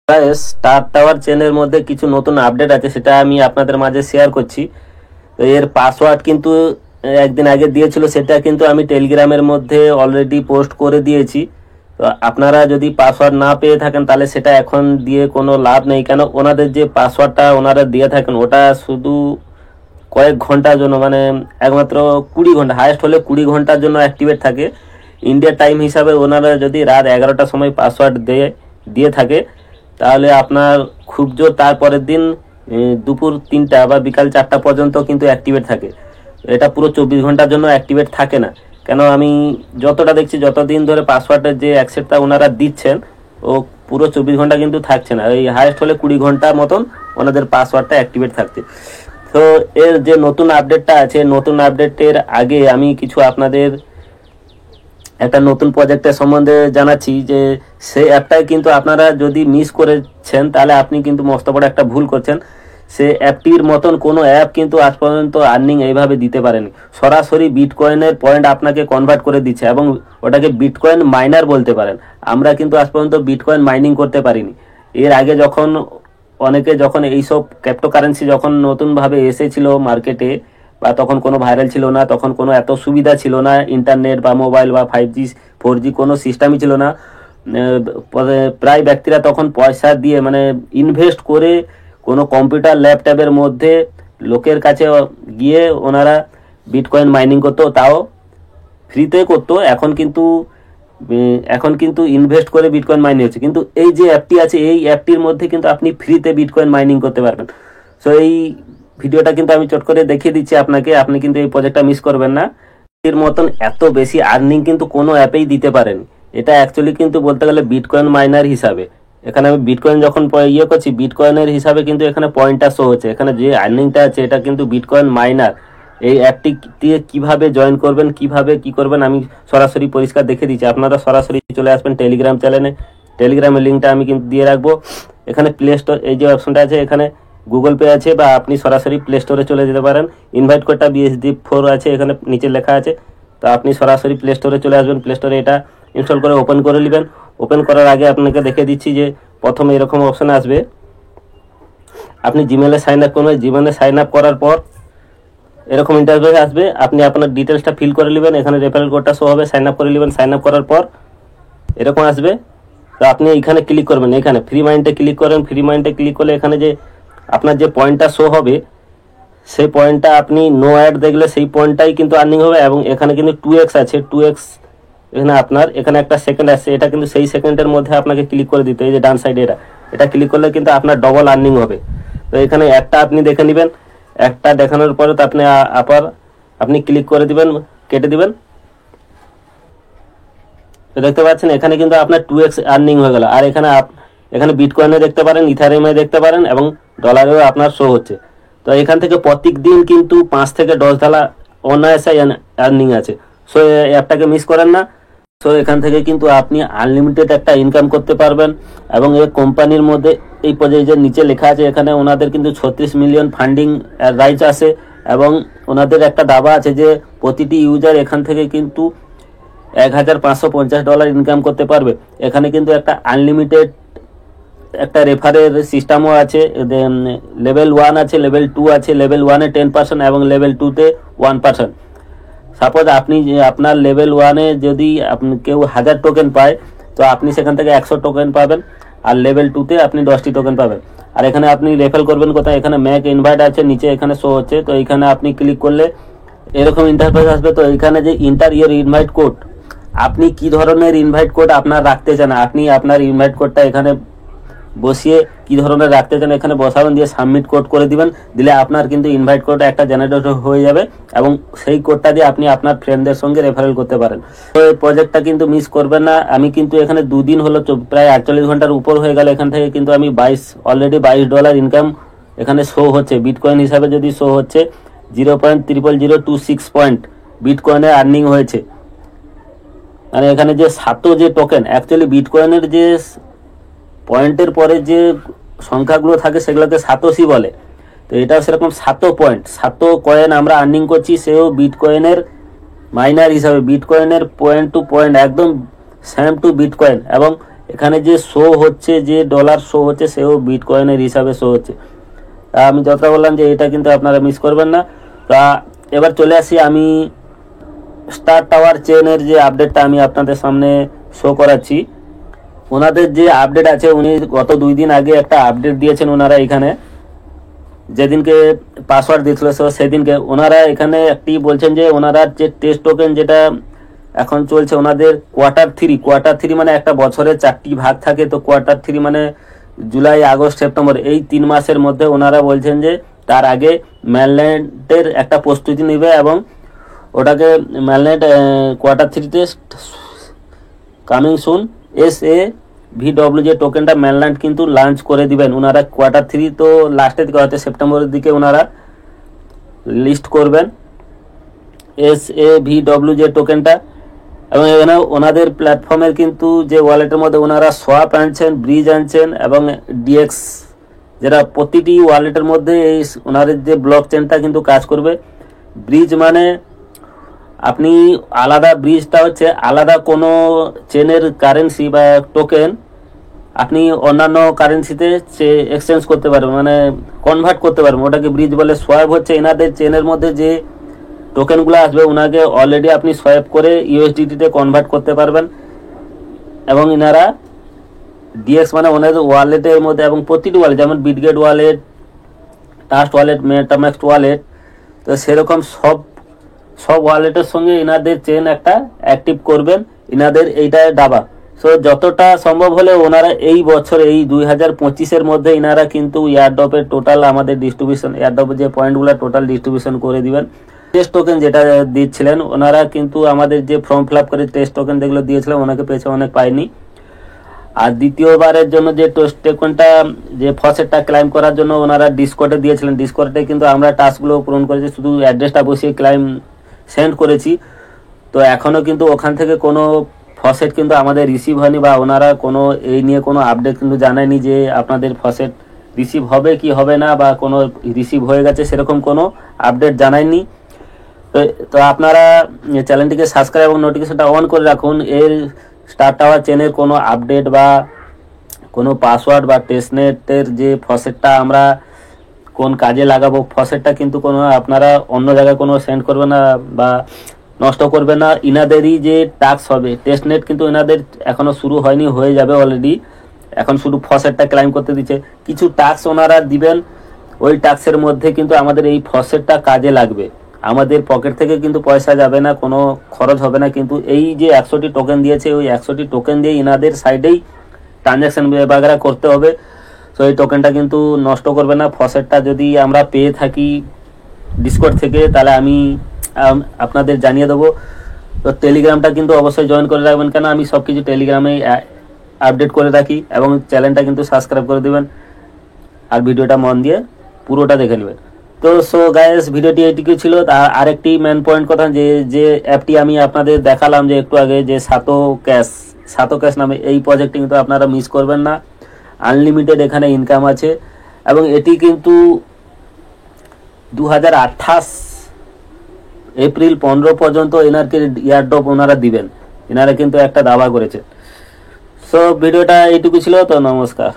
Star tower চেনের মধ্যে কিছু নতুন আপডেট আছে, সেটা আমি আপনাদের মাঝে শেয়ার করছি। তো এর পাসওয়ার্ড কিন্তু একদিন আগে দিয়েছিল, সেটা কিন্তু আমি টেলিগ্রামের মধ্যে অলরেডি পোস্ট করে দিয়েছি। তো আপনারা যদি পাসওয়ার্ড না পেয়ে থাকেন তাহলে সেটা এখন দিয়ে কোনো লাভ নেই, কেন ওনাদের যে পাসওয়ার্ডটা ওনারা দিয়ে থাকেন ওটা শুধু কয়েক ঘন্টার জন্য, মানে একমাত্র 20 ঘন্টা, হায়েস্ট হলে 20 ঘন্টার জন্য অ্যাক্টিভেট থাকে। ইন্ডিয়া টাইম হিসাবে ওনারা যদি রাত 11টার সময় পাসওয়ার্ড দিয়ে থাকে তাহলে আপনার খুব জোর তারপরের দিন দুপুর 3টা বা বিকাল 4টা পর্যন্ত কিন্তু অ্যাক্টিভেট থাকে। এটা পুরো 24 ঘন্টার জন্য অ্যাক্টিভেট থাকে না, কেন আমি যতটা দেখছি যতদিন ধরে পাসওয়ার্ডের যে অ্যাক্সেসটা ওনারা দিচ্ছেন ও পুরো 24 ঘন্টা কিন্তু থাকছে না, এই হায়েস্ট হলে 20 ঘন্টার মতন ওনাদের পাসওয়ার্ডটা অ্যাক্টিভেট থাকছে। তো এর যে নতুন আপডেটটা আছে, নতুন আপডেটের আগে আমি কিছু আপনাদের একটা নতুন প্রজেক্টের সম্বন্ধে জানাচ্ছি, যে সেই অ্যাপটাই কিন্তু আপনারা যদি মিস করেছেন তাহলে আপনি কিন্তু মস্ত বড় একটা ভুল করছেন। সে অ্যাপটির মতন কোনো অ্যাপ কিন্তু আজ পর্যন্ত আর্নিং এইভাবে দিতে পারেনি। সরাসরি বিটকয়েনের পয়েন্ট আপনাকে কনভার্ট করে দিচ্ছে এবং ওটাকে বিটকয়েন মাইনার বলতে পারেন। আমরা কিন্তু আজ পর্যন্ত বিটকয়েন মাইনিং করতে পারিনি। এর আগে যখন এইসব ক্রিপ্টোকারেন্সি যখন নতুনভাবে এসেছিল মার্কেটে, বা তখন কোনো ভাইরাল ছিল না, তখন কোনো এত সুবিধা ছিল না, ইন্টারনেট বা মোবাইল বা 5G 4G কোনো সিস্টেমই ছিল না। প্রায় ব্যক্তিরা তখন পয়সা দিয়ে, মানে ইনভেস্ট করে কোনো কম্পিউটার ল্যাপটপের মধ্যে লোকের কাছে গিয়ে ওনারা বিটকয়েন মাইনিং করতো, তাও ফ্রিতে করতো। এখন কিন্তু ইনভেস্ট করে বিটকয়েন মাইনিং হচ্ছে। কিন্তু এই যে অ্যাপটি আছে, এই অ্যাপটির মধ্যে কিন্তু আপনি ফ্রিতে বিটকয়েন মাইনিং করতে পারবেন। সো এই ভিডিওটা কিন্তু আমি চট করে দেখিয়ে দিচ্ছি আপনাকে, আপনি কিন্তু এই প্রজেক্টটা মিস করবেন না। এর মতন এত বেশি আর্নিং কিন্তু কোনো অ্যাপেই দিতে পারেন। এটা অ্যাকচুয়ালি কিন্তু বলতে গেলে বিটকয়েন মাইনার হিসাবে, এখানে আমি বিটকয়েন যখন করছি বিটকয়েনের হিসাবে কিন্তু এখানে পয়েন্টটা শো হচ্ছে। এখানে যে আর্নিংটা আছে এটা কিন্তু বিটকয়েন মাইনার। এই অ্যাপটি দিয়ে কিভাবে জয়েন করবেন, কিভাবে কি করবেন আমি সরাসরি পরিষ্কার দেখে দিচ্ছি। আপনারা সরাসরি চলে আসবেন টেলিগ্রাম চ্যানেলে, টেলিগ্রামের লিঙ্কটা আমি কিন্তু দিয়ে রাখবো। এখানে প্লে স্টোর এই যে অপশনটা আছে, এখানে গুগল পে আছে, বা আপনি সরাসরি প্লে স্টোরে চলে যেতে পারেন। ইনভাইট কোডটা BSD4 আছে, এখানে নিচে লেখা আছে। তো আপনি সরাসরি প্লে স্টোরে চলে আসবেন, প্লে স্টোরে এটা ইনস্টল করে ওপেন করে নেবেন। ওপেন করার আগে আপনাকে দেখে দিচ্ছি যে প্রথমে এরকম অপশন আসবে, আপনি জিমেলে সাইন আপ করবেন। জিমেলে সাইন আপ করার পর এরকম ইন্টারফেস আসবে, আপনি আপনার ডিটেলসটা ফিল করে নেবেন। এখানে রেফারেল কোডটা শো হবে, সাইন আপ করে নেবেন। সাইন আপ করার পর এরকম আসবে, তো আপনি এখানে ক্লিক করবেন, এখানে ফ্রি মাইন্ডে ক্লিক করেন। ফ্রি মাইন্ডে ক্লিক করলে এখানে যে আপনার যে পয়েন্টটা শো হবে সেই পয়েন্টটা আপনি নো অ্যাড দেখলে সেই পয়েন্টটাই কিন্তু আর্নিং হবে। এবং এখানে কিন্তু 2x আছে, 2x এখানে একটা সেকেন্ড আসছে, এটা কিন্তু সেই সেকেন্ডের মধ্যে আপনাকে ক্লিক করে দিতে, এই যে ডান সাইডে এটা ক্লিক করলে কিন্তু আপনার ডবল আর্নিং হবে। তো এখানে একটা আপনি দেখে নেবেন, একটা দেখানোর পরে তো আপনি ক্লিক করে দিবেন, কেটে দিবেন। তো দেখতে পাচ্ছেন এখানে কিন্তু আপনার 2x আর্নিং হয়ে গেল। আর এখানে বিটকয়েনে দেখতে পারেন, ইথারিয়ামে দেখতে পারেন, এবং ডলারেও আপনার শো হচ্ছে। তো এখান থেকে প্রত্যেক দিন কিন্তু 5 থেকে 10 ডলার অনায়াসে আর্নিং আছে। সো এই অ্যাপটাকে মিস করেন না। সো এখান থেকে কিন্তু আপনি আনলিমিটেড একটা ইনকাম করতে পারবেন। এবং এই কোম্পানির মধ্যে এই প্রজেক্টের নিচে লেখা আছে, এখানে ওনাদের কিন্তু 36 মিলিয়ন ফান্ডিং রাইটস আছে, এবং ওনাদের একটা দাবা আছে যে প্রতিটি ইউজার এখান থেকে কিন্তু $1,550 ইনকাম করতে পারবে। এখানে কিন্তু একটা আনলিমিটেড একটা রেফারের সিস্টেমও আছে। লেভেল 1 আছে, লেভেল 2 আছে। লেভেল 1-এ 10% এবং লেভেল 2-তে 1%। সাপোজ আপনি আপনার লেভেল 1-এ যদি কেউ 1000 টোকেন পায়, তো আপনি সেখান থেকে 100 টোকেন পাবেন। আর লেভেল 2-তে আপনি 10টি টোকেন পাবেন। আর এখানে আপনি রেফার করবেন কোথায়, এখানে ম্যাক ইনভাইট আছে, নিচে এখানে শো হচ্ছে। তো এখানে আপনি ক্লিক করলে এরকম ইন্টারফেস আসবে। তো এখানে যে ইন্টার ইয়ার ইনভাইট কোড, আপনি কি ধরনের ইনভাইট কোড আপনার রাখতে চান, আপনি আপনার ইনভাইট কোডটা এখানে বসিয়ে কি ধরনের রাখতে চান এখানে বসাবেন, দিয়ে সাবমিট কোড করে দিবেন। দিলে আপনার কিন্তু ইনভাইট কোড একটা জেনারেট হয়ে যাবে, এবং সেই কোডটা দিয়ে আপনি আপনার ফ্রেন্ডদের সঙ্গে রেফারেল করতে পারেন। তো এই প্রজেক্টটা কিন্তু মিস করবেন না। আমি কিন্তু এখানে 2 দিন হলো, প্রায় 48 ঘন্টার উপর হয়ে গেল। এখান থেকে কিন্তু আমি অলরেডি $22 ইনকাম এখানে শো হচ্ছে। বিটকয়েন হিসাবে যদি শো হচ্ছে 0.00026 পয়েন্ট বিটকয়েনে আর্নিং হয়েছে। মানে এখানে যে 7 যে টোকেন, অ্যাকচুয়ালি বিটকয়েনের যে পয়েন্টের পরে যে সংখ্যাগুলো থাকে সেগুলোকে সাতোশি বলে। তো এটাও সেরকম 7 পয়েন্ট, 7 কয়েন আমরা আর্নিং করছি, সেও বিটকয়েনের মাইনার হিসাবে। বিটকয়েনের পয়েন্ট টু পয়েন্ট একদম সেম টু বিটকয়েন। এবং এখানে যে শো হচ্ছে, যে ডলার শো হচ্ছে, সেও বিটকয়েনের হিসাবে শো হচ্ছে। আমি যতটা বললাম যে এটা কিন্তু আপনারা মিস করবেন না। তা এবার চলে আসি আমি স্টার টাওয়ার চেনের যে আপডেটটা আমি আপনাদের সামনে শো করাচ্ছি। ওনাদের যে আপডেট আছে, উনি গত 2 দিন আগে একটা আপডেট দিয়েছেন ওনারা এখানে, যেদিনকে পাসওয়ার্ড দিয়েছিল সেদিনকে ওনারা এখানে একটি বলছেন যে ওনারা যে টেস্ট টোকেন যেটা এখন চলছে ওনাদের কোয়ার্টার থ্রি মানে একটা বছরের 4টি ভাগ থাকে, তো কোয়ার্টার 3 মানে জুলাই, আগস্ট, সেপ্টেম্বর, এই 3 মাসের মধ্যে ওনারা বলছেন যে তার আগে ম্যানল্যান্ডের একটা প্রস্তুতি নেবে এবং ওটাকে ম্যানল্যান্ড কোয়ার্টার 3তে কামিং সুন SAVW যে টোকেনটা ম্যানল্যান্ড কিন্তু লঞ্চ করে দিবেন ওনারা কোয়ার্টার 3, তো লাস্টের দিকে হয়তো সেপ্টেম্বরের দিকে ওনারা লিস্ট করবেন SAVW যে টোকেনটা। এবং এখানে ওনাদের প্ল্যাটফর্মের কিন্তু যে ওয়ালেটের মধ্যে ওনারা সোয়াপ আনছেন, ব্রিজ আনছেন এবং DX, যেটা প্রতিটি ওয়ালেটের মধ্যে এই ওনাদের যে ব্লক চেনটা কিন্তু কাজ করবে। ব্রিজ মানে আপনি আলাদা, ব্রিজটা হচ্ছে আলাদা কোনো চেনের কারেন্সি বা টোকেন আপনি অন্যান্য কারেন্সিতে এক্সচেঞ্জ করতে পারবেন, মানে কনভার্ট করতে পারবেন, ওটাকে ব্রিজ বলে। সোয়াপ হচ্ছে এনাদের চেনের মধ্যে যে টোকেনগুলো আসবে ওনাকে অলরেডি আপনি সোয়াপ করে USDT-তে কনভার্ট করতে পারবেন। এবং এনারা DX মানে ওনাদের ওয়ালেটের মধ্যে, এবং প্রতিটি ওয়ালেট যেমন Bitget wallet, trust wallet, MetaMask wallet, তো সেরকম সব ওয়ালেটের সঙ্গে এনাদের চেন একটা অ্যাক্টিভ করবেন, এনাদের এইটা দাবা। সো যতটা সম্ভব হলে ওনারা এই বছর, এই 2025-এর মধ্যে এনারা কিন্তু এয়ারড্রপের টোটাল আমাদের ডিস্ট্রিবিউশন, এয়ারড্রপের যে পয়েন্টগুলো টোটাল ডিস্ট্রিবিউশন করে দিবেন। টেস্ট টোকেন যেটা দিচ্ছিলেন ওনারা কিন্তু আমাদের যে ফর্ম ফিল আপ করে টেস্ট টোকেন যেগুলো দিয়েছিলেন অনেকে পেয়েছে, অনেক পায়নি। আর দ্বিতীয়বারের জন্য যে টেস্ট টোকেনটা, যে ফসেটটা ক্লাইম করার জন্য ওনারা ডিসকর্ডে দিয়েছিলেন, ডিসকর্ডে কিন্তু আমরা টাস্কগুলো পূরণ করেছি, শুধু অ্যাড্রেসটা বসিয়ে ক্লাইম সেন্ড করেছি। তো এখনও কিন্তু ওখান থেকে কোনো ফসেট কিন্তু আমাদের রিসিভ হয়নি, বা ওনারা কোনো এই নিয়ে কোনো আপডেট কিন্তু জানায়নি যে আপনাদের ফসেট রিসিভ হবে কি হবে না, বা কোনো রিসিভ হয়ে গেছে সেরকম কোনো আপডেট জানায়নি। তো আপনারা চ্যানেলটিকে সাবস্ক্রাইব এবং নোটিফিকেশনটা অন করে রাখুন। এর স্টার টাওয়ার চেনের কোনো আপডেট বা কোনো পাসওয়ার্ড বা টেস্টনেটের যে ফসেটটা আমরা কোন কাজে লাগাবো, ফসেটটা কিন্তু কোনো আপনারা অন্য জায়গায় কোনো সেন্ড করবে না বা নষ্ট করবে না। ইনাদেরই যে টাস্ক হবে, টেস্টনেট কিন্তু এনাদের এখনও শুরু হয়নি, হয়ে যাবে অলরেডি। এখন শুধু ফসেটটা ক্লাইম করতে দিচ্ছে, কিছু টাস্ক ওনারা দিবেন, ওই টাস্কের মধ্যে কিন্তু আমাদের এই ফসেটটা কাজে লাগবে। আমাদের পকেট থেকে কিন্তু পয়সা যাবে না, কোনো খরচ হবে না, কিন্তু এই যে 100টি টোকেন দিয়েছে ওই 100টি টোকেন দিয়ে ইনাদের সাইডেই ট্রানজ্যাকশন বাগেরা করতে হবে। তো এই টোকেনটা কিন্তু নষ্ট করবে না। ফসেটটা যদি আমরা পেয়ে থাকি ডিসকর্ড থেকে তাহলে আমি আপনাদের জানিয়ে দেবো। তো টেলিগ্রামটা কিন্তু অবশ্যই জয়েন করে রাখবেন, কেন আমি সব কিছু টেলিগ্রামে আপডেট করে রাখি। এবং চ্যানেলটা কিন্তু সাবস্ক্রাইব করে দেবেন, আর ভিডিওটা মন দিয়ে পুরোটা দেখে নেবেন। তো সো গাইস, ভিডিওটি এইটুকু ছিল। আরেকটি মেন পয়েন্ট কথা, যে অ্যাপটি আমি আপনাদের দেখালাম যে একটু আগে, যে সাতো ক্যাশ নামে এই প্রজেক্টটি কিন্তু আপনারা মিস করবেন না। আনলিমিটেড এখানে ইনকাম আছে, এবং এটি কিন্তু 2028 এপ্রিল 15 পর্যন্ত এনারকে এয়ারড্রপ ওনারা দিবেন, এনারা কিন্তু একটা দাবা করেছে। সো ভিডিওটা এইটুকু ছিল। তো নমস্কার।